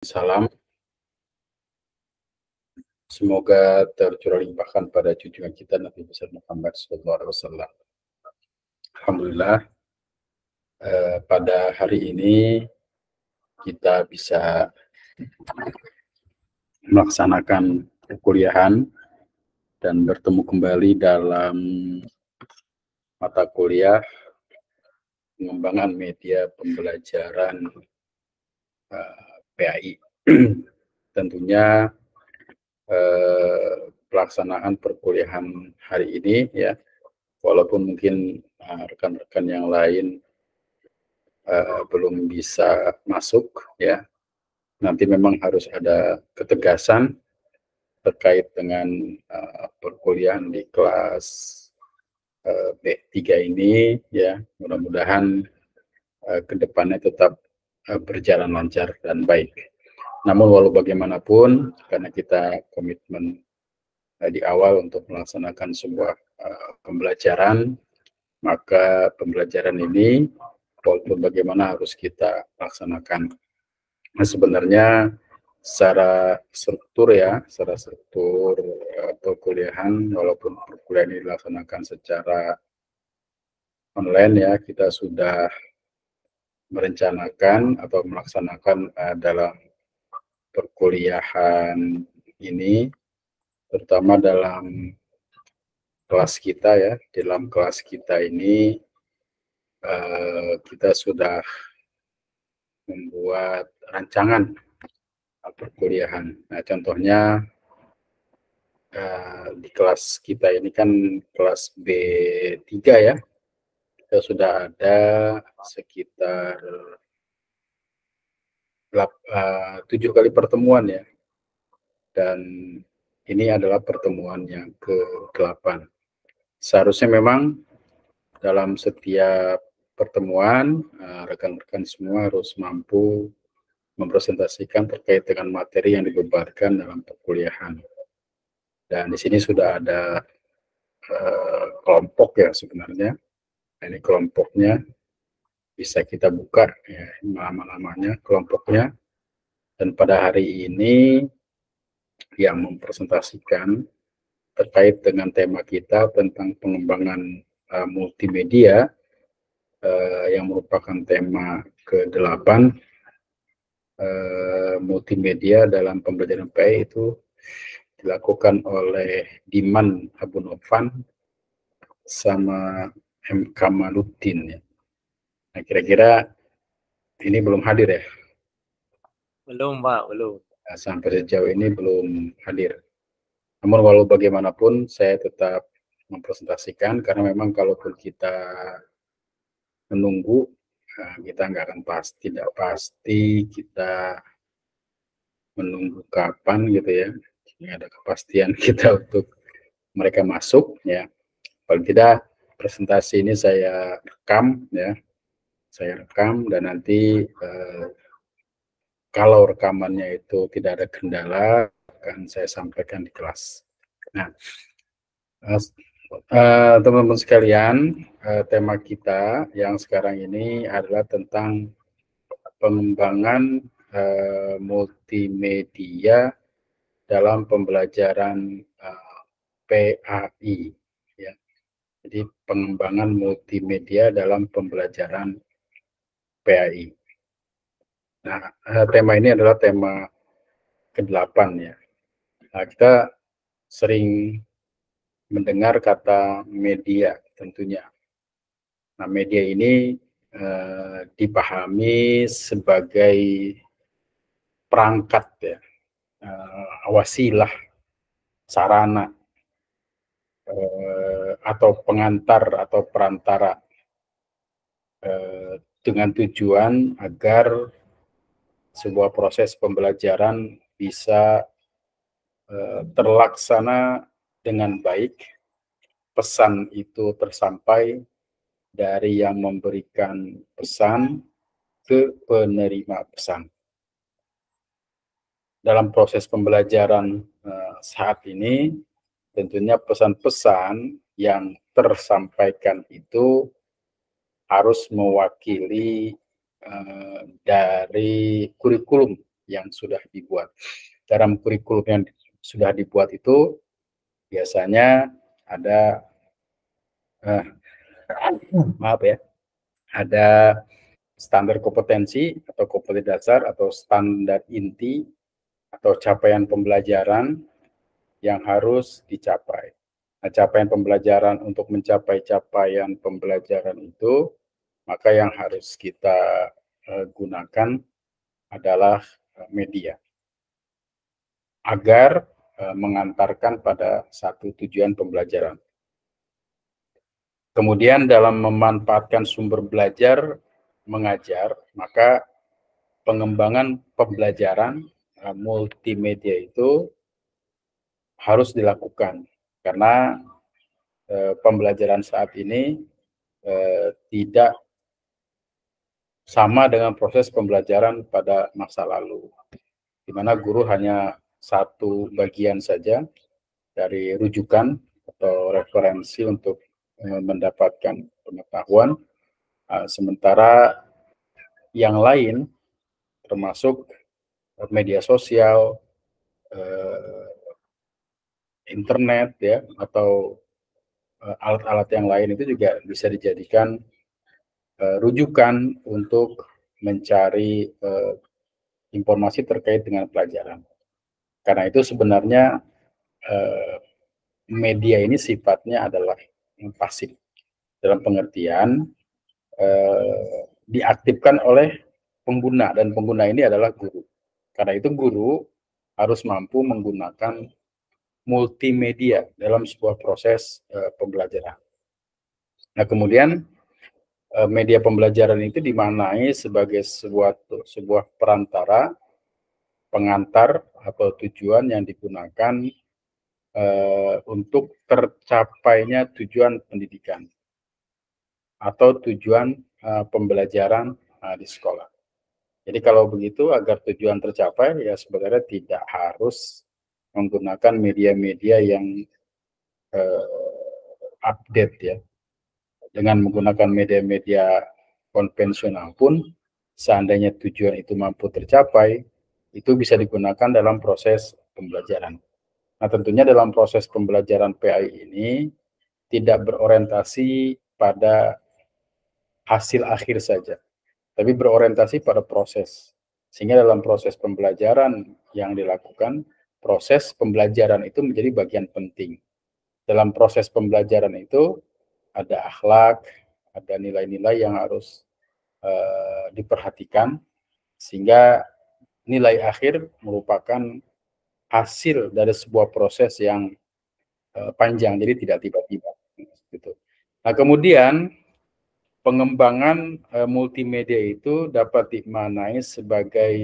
Salam, semoga tercurah limpahkan pada junjungan kita Nabi besar Muhammad SAW. Alhamdulillah, pada hari ini kita bisa melaksanakan perkuliahan dan bertemu kembali dalam mata kuliah pengembangan media pembelajaran PAI. Tentunya pelaksanaan perkuliahan hari ini ya, walaupun mungkin rekan-rekan yang lain belum bisa masuk ya, nanti memang harus ada ketegasan terkait dengan perkuliahan di kelas B3 ini ya, mudah-mudahan ke depannya tetap berjalan lancar dan baik. Namun walau bagaimanapun, karena kita komitmen di awal untuk melaksanakan sebuah pembelajaran, maka pembelajaran ini walaupun bagaimana harus kita laksanakan. Nah, sebenarnya secara struktur perkuliahan, walaupun perkuliahan ini dilaksanakan secara online ya, kita sudah merencanakan atau melaksanakan dalam perkuliahan ini, terutama dalam kelas kita ya. Dalam kelas kita ini kita sudah membuat rancangan perkuliahan. Nah, contohnya di kelas kita ini kan kelas B3 ya, kita sudah ada sekitar 7 kali pertemuan ya, dan ini adalah pertemuan yang ke-8. Seharusnya memang dalam setiap pertemuan rekan-rekan semua harus mampu mempresentasikan terkait dengan materi yang dibebankan dalam perkuliahan. Dan di sini sudah ada kelompok ya sebenarnya. Ini kelompoknya bisa kita buka ya, nama-namanya kelompoknya. Dan pada hari ini yang mempresentasikan terkait dengan tema kita tentang pengembangan multimedia yang merupakan tema ke-8, multimedia dalam pembelajaran PAI itu dilakukan oleh Diman Abu Novan sama M. Kamaluddin ya. Nah, kira-kira ini belum hadir ya? Belum, Pak, belum. Nah, sampai sejauh ini belum hadir. Namun walau bagaimanapun saya tetap mempresentasikan, karena memang kalaupun kita menunggu, kita nggak akan tidak pasti kita menunggu kapan gitu ya. Nggak ada kepastian kita untuk mereka masuk ya. Paling tidak presentasi ini saya rekam ya, dan nanti kalau rekamannya itu tidak ada kendala akan saya sampaikan di kelas. Nah, teman-teman sekalian, tema kita yang sekarang ini adalah tentang pengembangan multimedia dalam pembelajaran PAI. Ya. Jadi pengembangan multimedia dalam pembelajaran PAI. Nah, tema ini adalah tema ke-8 ya. Nah, kita sering mendengar kata media tentunya. Nah, media ini dipahami sebagai perangkat ya, wasilah, sarana, atau pengantar atau perantara dengan tujuan agar sebuah proses pembelajaran bisa terlaksana dengan baik, pesan itu tersampai dari yang memberikan pesan ke penerima pesan. Dalam proses pembelajaran saat ini, tentunya pesan-pesan yang tersampaikan itu harus mewakili dari kurikulum yang sudah dibuat. Dalam kurikulum yang sudah dibuat itu biasanya ada maaf ya, ada standar kompetensi atau kompetensi dasar atau standar inti atau capaian pembelajaran yang harus dicapai. Nah, capaian pembelajaran untuk mencapai capaian pembelajaran itu, maka yang harus kita gunakan adalah media agar mengantarkan pada satu tujuan pembelajaran. Kemudian dalam memanfaatkan sumber belajar mengajar, maka pengembangan pembelajaran multimedia itu harus dilakukan karena pembelajaran saat ini tidak sama dengan proses pembelajaran pada masa lalu, di mana guru hanya satu bagian saja dari rujukan atau referensi untuk mendapatkan pengetahuan, sementara yang lain termasuk media sosial, internet ya, atau alat-alat yang lain itu juga bisa dijadikan rujukan untuk mencari informasi terkait dengan pelajaran. Karena itu sebenarnya media ini sifatnya adalah pasif, dalam pengertian diaktifkan oleh pengguna, dan pengguna ini adalah guru. Karena itu guru harus mampu menggunakan multimedia dalam sebuah proses pembelajaran. Nah, kemudian media pembelajaran itu dimaknai sebagai sebuah perantara, pengantar atau tujuan yang digunakan untuk tercapainya tujuan pendidikan atau tujuan pembelajaran di sekolah. Jadi kalau begitu, agar tujuan tercapai, ya sebenarnya tidak harus menggunakan media-media yang update ya. Dengan menggunakan media-media konvensional pun, seandainya tujuan itu mampu tercapai, itu bisa digunakan dalam proses pembelajaran. Nah, tentunya dalam proses pembelajaran PAI ini tidak berorientasi pada hasil akhir saja, tapi berorientasi pada proses. Sehingga dalam proses pembelajaran yang dilakukan, proses pembelajaran itu menjadi bagian penting. Dalam proses pembelajaran itu ada akhlak, ada nilai-nilai yang harus diperhatikan, sehingga nilai akhir merupakan hasil dari sebuah proses yang panjang, jadi tidak tiba-tiba. Gitu. Nah, kemudian pengembangan multimedia itu dapat dimaknai sebagai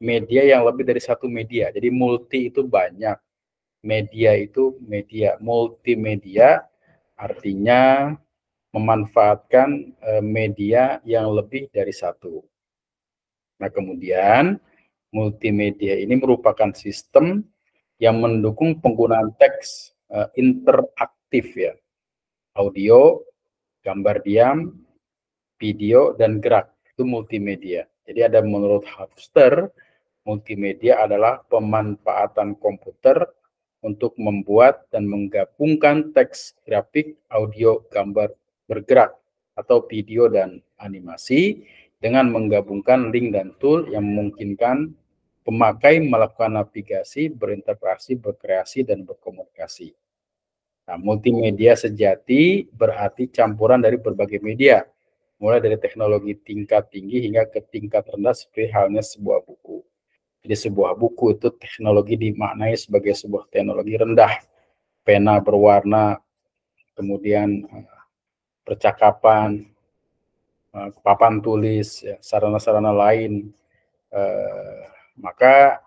media yang lebih dari satu media. Jadi multi itu banyak, media itu media. Multimedia artinya memanfaatkan media yang lebih dari satu. Nah, kemudian multimedia ini merupakan sistem yang mendukung penggunaan teks interaktif ya, audio, gambar diam, video, dan gerak. Itu multimedia. Jadi ada menurut Hofstede, multimedia adalah pemanfaatan komputer untuk membuat dan menggabungkan teks, grafik, audio, gambar bergerak, atau video dan animasi dengan menggabungkan link dan tool yang memungkinkan pemakai melakukan navigasi, berinteraksi, berkreasi, dan berkomunikasi. Nah, multimedia sejati berarti campuran dari berbagai media, mulai dari teknologi tingkat tinggi hingga ke tingkat rendah seperti halnya sebuah buku. Jadi sebuah buku itu teknologi dimaknai sebagai sebuah teknologi rendah, pena berwarna, kemudian percakapan, papan tulis, sarana-sarana lain. Maka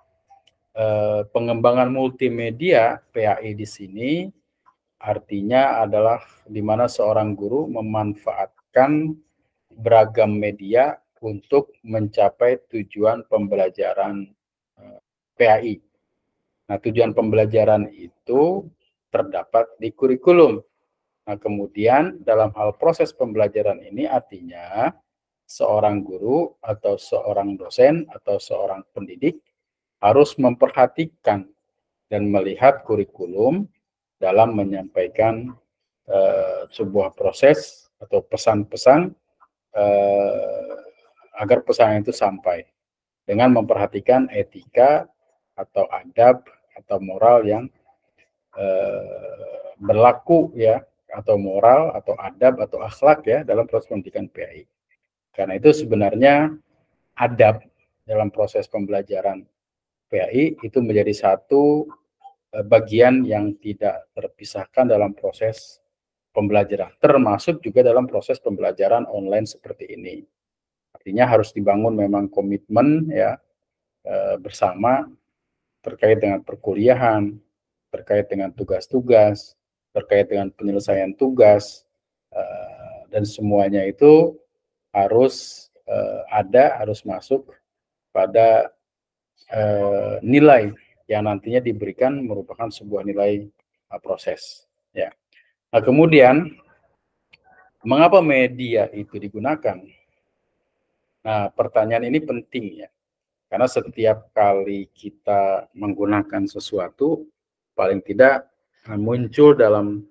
pengembangan multimedia PAI di sini artinya adalah di mana seorang guru memanfaatkan beragam media untuk mencapai tujuan pembelajaran PAI. Nah, tujuan pembelajaran itu terdapat di kurikulum. Nah, kemudian dalam hal proses pembelajaran ini artinya seorang guru atau seorang dosen atau seorang pendidik harus memperhatikan dan melihat kurikulum dalam menyampaikan sebuah proses atau pesan-pesan agar pesan itu sampai dengan memperhatikan etika atau adab atau moral yang berlaku ya, atau moral atau adab atau akhlak ya dalam proses pendidikan PAI. Karena itu sebenarnya adab dalam proses pembelajaran PAI itu menjadi satu bagian yang tidak terpisahkan dalam proses pembelajaran, termasuk juga dalam proses pembelajaran online seperti ini. Artinya harus dibangun memang komitmen ya bersama terkait dengan perkuliahan, terkait dengan tugas-tugas, terkait dengan penyelesaian tugas, dan semuanya itu harus harus masuk pada nilai yang nantinya diberikan merupakan sebuah nilai proses. Ya. Nah, kemudian mengapa media itu digunakan? Nah, pertanyaan ini penting ya, karena setiap kali kita menggunakan sesuatu, paling tidak muncul dalam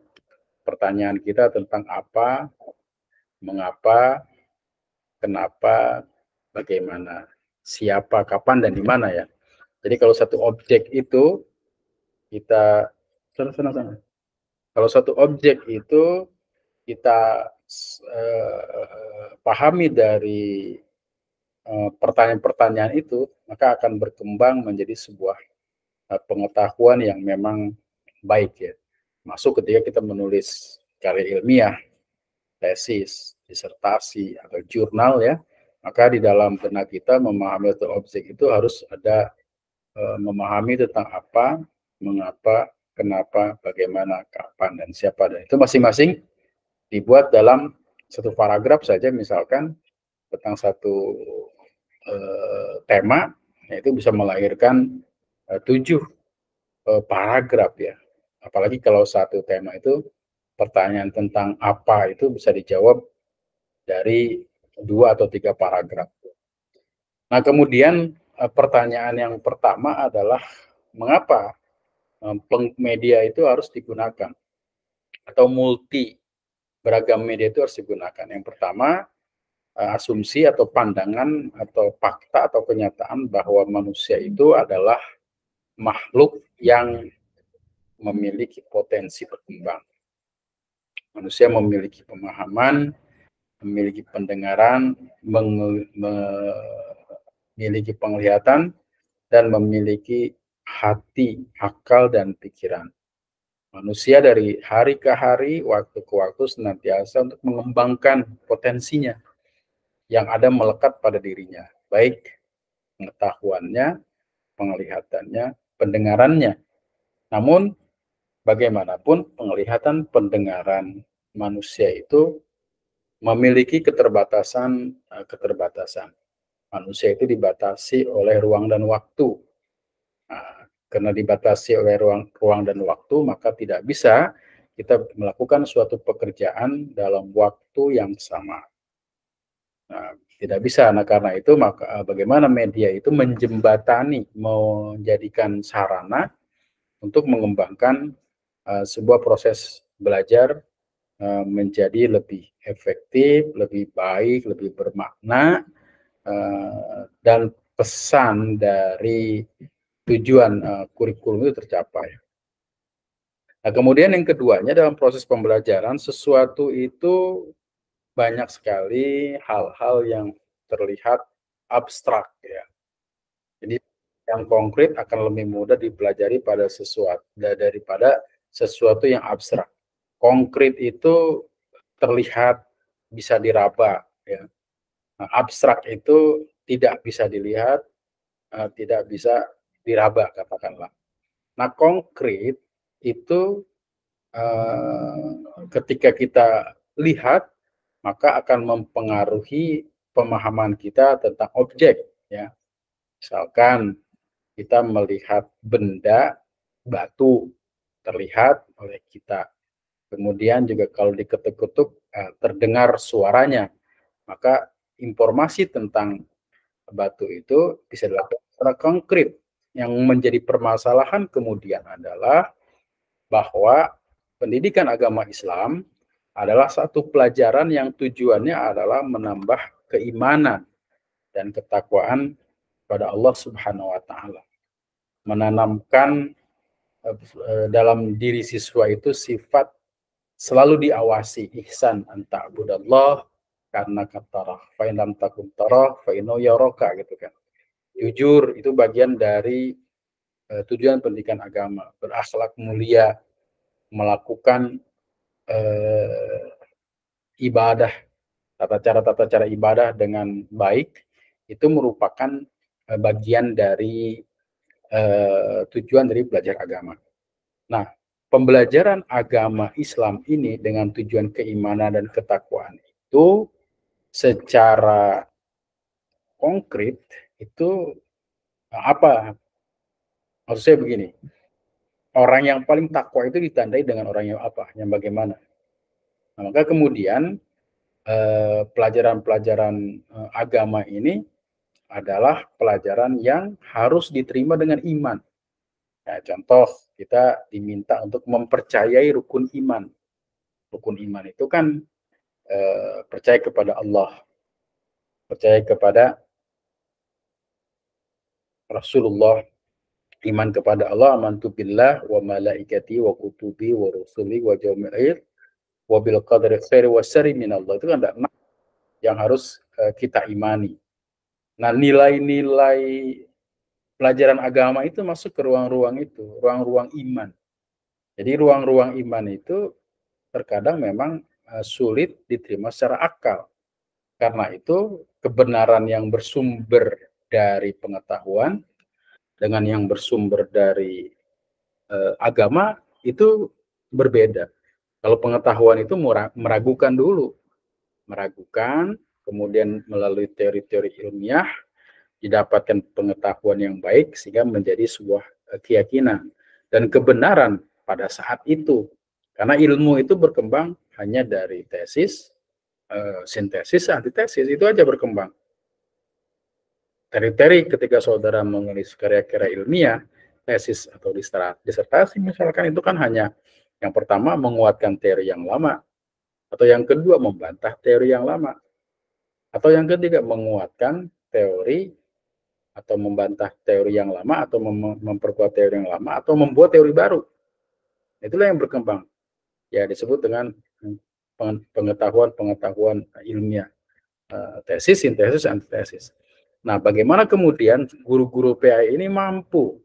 pertanyaan kita tentang apa, mengapa, kenapa, bagaimana, siapa, kapan, dan di mana ya. Jadi kalau satu objek itu kita kalau satu objek itu kita pahami dari pertanyaan-pertanyaan itu, maka akan berkembang menjadi sebuah pengetahuan yang memang baik ya. Masuk ketika kita menulis karya ilmiah, tesis, disertasi, atau jurnal ya, maka di dalam benak kita memahami atau objek itu harus ada memahami tentang apa, mengapa, kenapa, bagaimana, kapan, dan siapa. Dan itu masing-masing dibuat dalam satu paragraf saja, misalkan tentang satu tema, itu bisa melahirkan 7 paragraf ya. Apalagi kalau satu tema itu pertanyaan tentang apa itu bisa dijawab dari 2 atau 3 paragraf. Nah, kemudian pertanyaan yang pertama adalah mengapa media itu harus digunakan atau multi beragam media itu harus digunakan. Yang pertama, asumsi atau pandangan atau fakta atau kenyataan bahwa manusia itu adalah makhluk yang memiliki potensi berkembang. Manusia memiliki pemahaman, memiliki pendengaran, memiliki penglihatan, dan memiliki hati, akal, dan pikiran. Manusia dari hari ke hari, waktu ke waktu senantiasa untuk mengembangkan potensinya yang ada melekat pada dirinya, baik pengetahuannya, penglihatannya, pendengarannya. Namun bagaimanapun penglihatan, pendengaran manusia itu memiliki keterbatasan. Manusia itu dibatasi oleh ruang dan waktu. Nah, karena dibatasi oleh ruang dan waktu, maka tidak bisa kita melakukan suatu pekerjaan dalam waktu yang sama. Nah, tidak bisa. Nah, karena itu maka bagaimana media itu menjembatani, menjadikan sarana untuk mengembangkan sebuah proses belajar menjadi lebih efektif, lebih baik, lebih bermakna, dan pesan dari tujuan kurikulum itu tercapai. Nah, kemudian yang keduanya dalam proses pembelajaran, sesuatu itu banyak sekali hal-hal yang terlihat abstrak ya. Jadi yang konkret akan lebih mudah dipelajari pada sesuatu daripada sesuatu yang abstrak. Konkret itu terlihat bisa diraba ya. Nah, abstrak itu tidak bisa dilihat, tidak bisa diraba katakanlah. Nah, konkret itu ketika kita lihat maka akan mempengaruhi pemahaman kita tentang objek ya. Misalkan kita melihat benda batu terlihat oleh kita. Kemudian juga kalau diketuk-ketuk terdengar suaranya, maka informasi tentang batu itu bisa dilakukan secara konkret. Yang menjadi permasalahan kemudian adalah bahwa pendidikan agama Islam adalah satu pelajaran yang tujuannya adalah menambah keimanan dan ketakwaan pada Allah Subhanahu wa taala. Menanamkan dalam diri siswa itu sifat selalu diawasi, ihsan anta budallah karena katarah fa in lam takun tarah fa innahu yaraka gitu kan. Jujur itu bagian dari tujuan pendidikan agama, berakhlak mulia, melakukan ibadah, tata cara ibadah dengan baik itu merupakan bagian dari tujuan dari belajar agama. Nah, pembelajaran agama Islam ini dengan tujuan keimanan dan ketakwaan itu secara konkret itu apa? Maksud saya begini, orang yang paling takwa itu ditandai dengan orang yang apa? Yang bagaimana? Nah, maka kemudian pelajaran-pelajaran agama ini adalah pelajaran yang harus diterima dengan iman. Ya, contoh, kita diminta untuk mempercayai rukun iman. Rukun iman itu kan percaya kepada Allah, percaya kepada Rasulullah, iman kepada Allah, amantu billah wa malaikati wa kutubi wa rusuli wa yaumil akhir wa bil qadri khairi wa syarri minallah. Itu kan yang harus kita imani. Nah, nilai-nilai pelajaran agama itu masuk ke ruang-ruang itu, ruang-ruang iman. Jadi ruang-ruang iman itu terkadang memang sulit diterima secara akal. Karena itu kebenaran yang bersumber dari pengetahuan dengan yang bersumber dari agama itu berbeda. Kalau pengetahuan itu meragukan dulu, meragukan, kemudian melalui teori-teori ilmiah didapatkan pengetahuan yang baik sehingga menjadi sebuah keyakinan dan kebenaran pada saat itu. Karena ilmu itu berkembang hanya dari tesis, sintesis, antitesis, itu aja berkembang. Teori-teori ketika saudara menulis karya-karya ilmiah, tesis atau disertasi misalkan, itu kan hanya yang pertama menguatkan teori yang lama, atau yang kedua membantah teori yang lama, atau yang ketiga menguatkan teori atau membantah teori yang lama, atau memperkuat teori yang lama, atau membuat teori baru. Itulah yang berkembang. Ya, disebut dengan pengetahuan ilmiah. Tesis, sintesis, antitesis. Nah, bagaimana kemudian guru-guru PAI ini mampu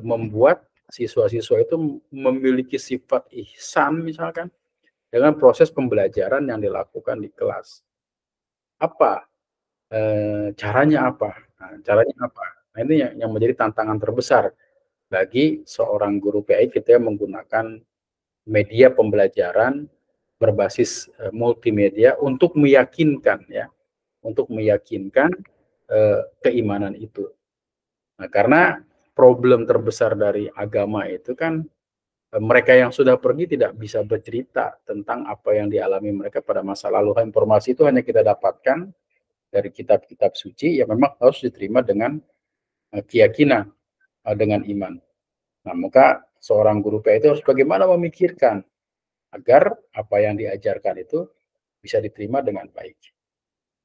membuat siswa-siswa itu memiliki sifat ihsan misalkan dengan proses pembelajaran yang dilakukan di kelas. Apa? Caranya apa? Nah, caranya apa? Nah, ini yang menjadi tantangan terbesar bagi seorang guru PAI ketika menggunakan media pembelajaran berbasis multimedia untuk meyakinkan keimanan itu. Nah, karena problem terbesar dari agama itu kan mereka yang sudah pergi tidak bisa bercerita tentang apa yang dialami mereka pada masa lalu. Informasi itu hanya kita dapatkan dari kitab-kitab suci yang memang harus diterima dengan keyakinan, dengan iman. Nah, maka seorang guru PAI itu harus bagaimana memikirkan agar apa yang diajarkan itu bisa diterima dengan baik.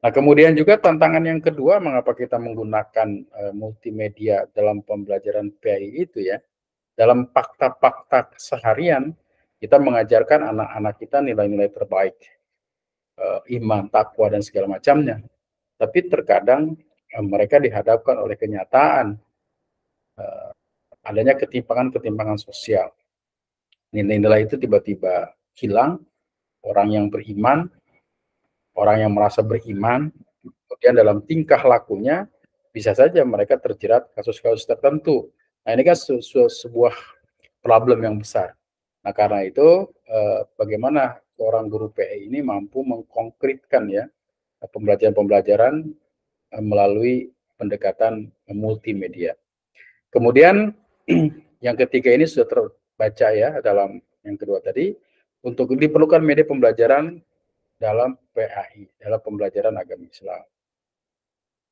Nah, kemudian juga tantangan yang kedua, mengapa kita menggunakan multimedia dalam pembelajaran PAI itu ya, dalam fakta-fakta seharian, kita mengajarkan anak-anak kita nilai-nilai terbaik, iman, takwa, dan segala macamnya. Tapi terkadang mereka dihadapkan oleh kenyataan adanya ketimpangan-ketimpangan sosial. Nilai-nilai itu tiba-tiba hilang, orang yang beriman, orang yang merasa beriman, kemudian dalam tingkah lakunya bisa saja mereka terjerat kasus-kasus tertentu. Nah, ini kan sebuah problem yang besar. Nah, karena itu bagaimana seorang guru PAI ini mampu mengkonkretkan ya pembelajaran-pembelajaran melalui pendekatan multimedia. Kemudian yang ketiga ini sudah terbaca ya dalam yang kedua tadi, untuk diperlukan media pembelajaran dalam PAI, dalam pembelajaran agama Islam.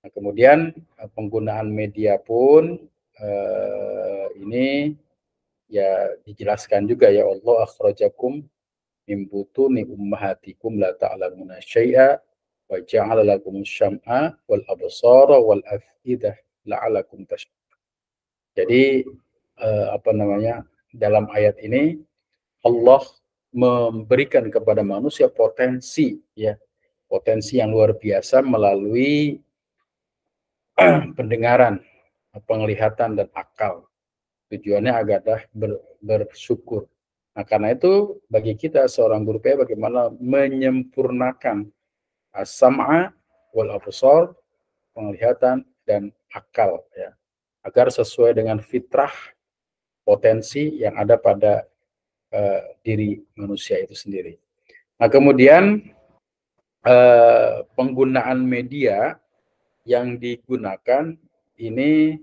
Nah, kemudian penggunaan media pun ini ya dijelaskan juga, ya Allah akhrajakum min butuni ummahatikum la ta'lamuna syai'a wa ja'ala lakum syam'a wal absara wal afidah la'alakum tashkurun. Jadi apa namanya, dalam ayat ini Allah memberikan kepada manusia potensi, ya, potensi yang luar biasa melalui pendengaran, penglihatan dan akal. Tujuannya agar bersyukur. Nah, karena itu bagi kita seorang guru PAI bagaimana menyempurnakan as-sam'a wal absar, penglihatan dan akal, ya, agar sesuai dengan fitrah potensi yang ada pada diri manusia itu sendiri. Nah, kemudian penggunaan media yang digunakan ini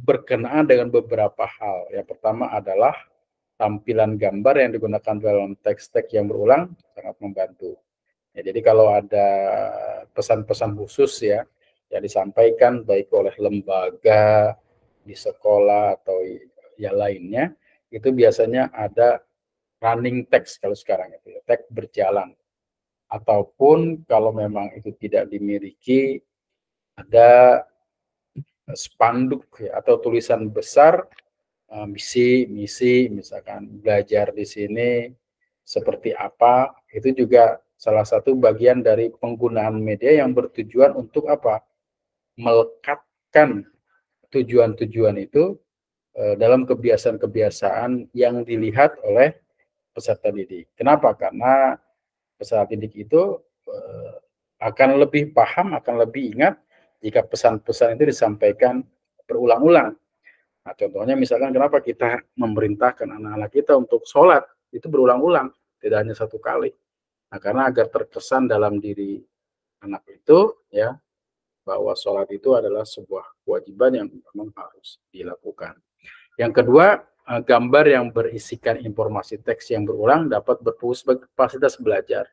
berkenaan dengan beberapa hal. Yang pertama adalah tampilan gambar yang digunakan dalam teks-teks yang berulang sangat membantu. Ya, jadi kalau ada pesan-pesan khusus ya yang disampaikan baik oleh lembaga di sekolah atau yang lainnya, itu biasanya ada running text kalau sekarang itu ya, teks berjalan. Ataupun kalau memang itu tidak dimiliki, ada spanduk ya, atau tulisan besar misi misalkan belajar di sini seperti apa, itu juga salah satu bagian dari penggunaan media yang bertujuan untuk apa? Melekatkan tujuan-tujuan itu dalam kebiasaan-kebiasaan yang dilihat oleh peserta didik. Kenapa? Karena peserta didik itu akan lebih paham, akan lebih ingat jika pesan-pesan itu disampaikan berulang-ulang. Nah, contohnya misalkan kenapa kita memerintahkan anak-anak kita untuk sholat, itu berulang-ulang, tidak hanya satu kali. Nah, karena agar terkesan dalam diri anak itu, ya, bahwa sholat itu adalah sebuah kewajiban yang memang harus dilakukan. Yang kedua, gambar yang berisikan informasi teks yang berulang dapat berfungsi sebagai fasilitas belajar.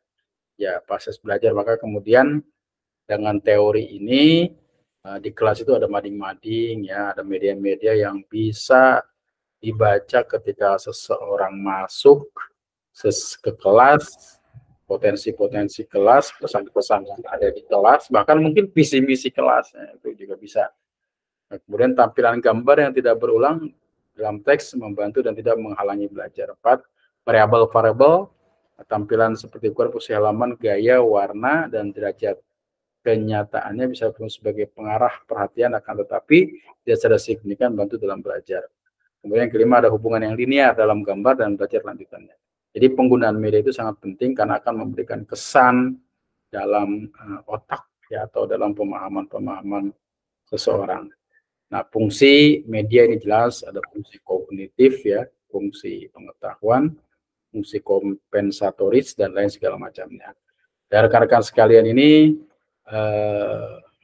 Ya, fasilitas belajar, maka kemudian dengan teori ini di kelas itu ada mading-mading, ya, ada media-media yang bisa dibaca ketika seseorang masuk ke kelas, potensi-potensi kelas, pesan-pesan yang ada di kelas, bahkan mungkin visi-misi kelas, ya, itu juga bisa. Nah, kemudian tampilan gambar yang tidak berulang dalam teks membantu dan tidak menghalangi belajar. 4. Variabel-variabel tampilan seperti korpus halaman, gaya, warna, dan derajat kenyataannya bisa berfungsi sebagai pengarah perhatian, akan tetapi tidak secara signifikan bantu dalam belajar. Kemudian yang kelima, ada hubungan yang linear dalam gambar dan belajar lanjutannya. Jadi penggunaan media itu sangat penting karena akan memberikan kesan dalam otak ya, atau dalam pemahaman seseorang. Nah, fungsi media ini jelas ada fungsi kognitif ya, fungsi pengetahuan, fungsi kompensatoris dan lain segala macamnya. Dan rekan-rekan sekalian ini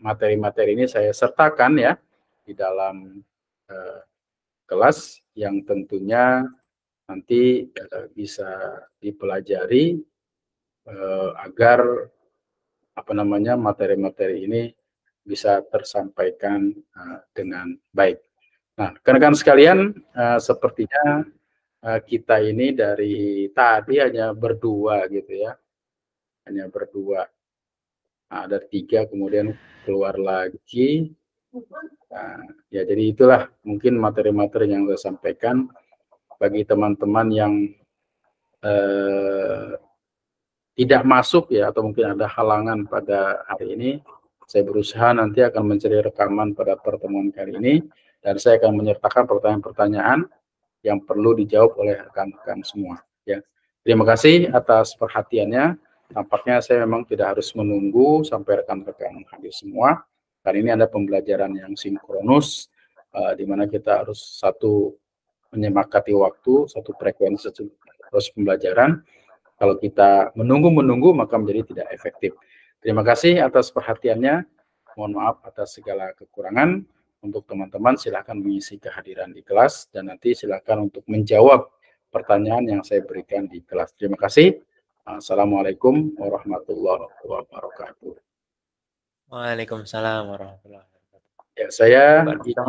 materi-materi ini saya sertakan ya di dalam kelas yang tentunya nanti bisa dipelajari agar apa namanya materi-materi ini bisa tersampaikan dengan baik. Nah, rekan-rekan sekalian, sepertinya kita ini dari tadi hanya berdua gitu ya, hanya berdua. Nah, ada 3 kemudian keluar lagi. Nah, ya jadi itulah mungkin materi-materi yang saya sampaikan bagi teman-teman yang tidak masuk ya, atau mungkin ada halangan pada hari ini. Saya berusaha nanti akan mencari rekaman pada pertemuan kali ini dan saya akan menyertakan pertanyaan-pertanyaan yang perlu dijawab oleh rekan-rekan semua. Ya, terima kasih atas perhatiannya. Tampaknya saya memang tidak harus menunggu sampai rekan-rekan hadir semua. Kali ini ada pembelajaran yang sinkronus, di mana kita harus satu menyepakati waktu, satu frekuensi, satu terus pembelajaran. Kalau kita menunggu maka menjadi tidak efektif. Terima kasih atas perhatiannya. Mohon maaf atas segala kekurangan. Untuk teman-teman silakan mengisi kehadiran di kelas dan nanti silakan untuk menjawab pertanyaan yang saya berikan di kelas. Terima kasih. Assalamualaikum warahmatullahi wabarakatuh. Waalaikumsalam warahmatullahi wabarakatuh. Ya, saya Pak Duta, izin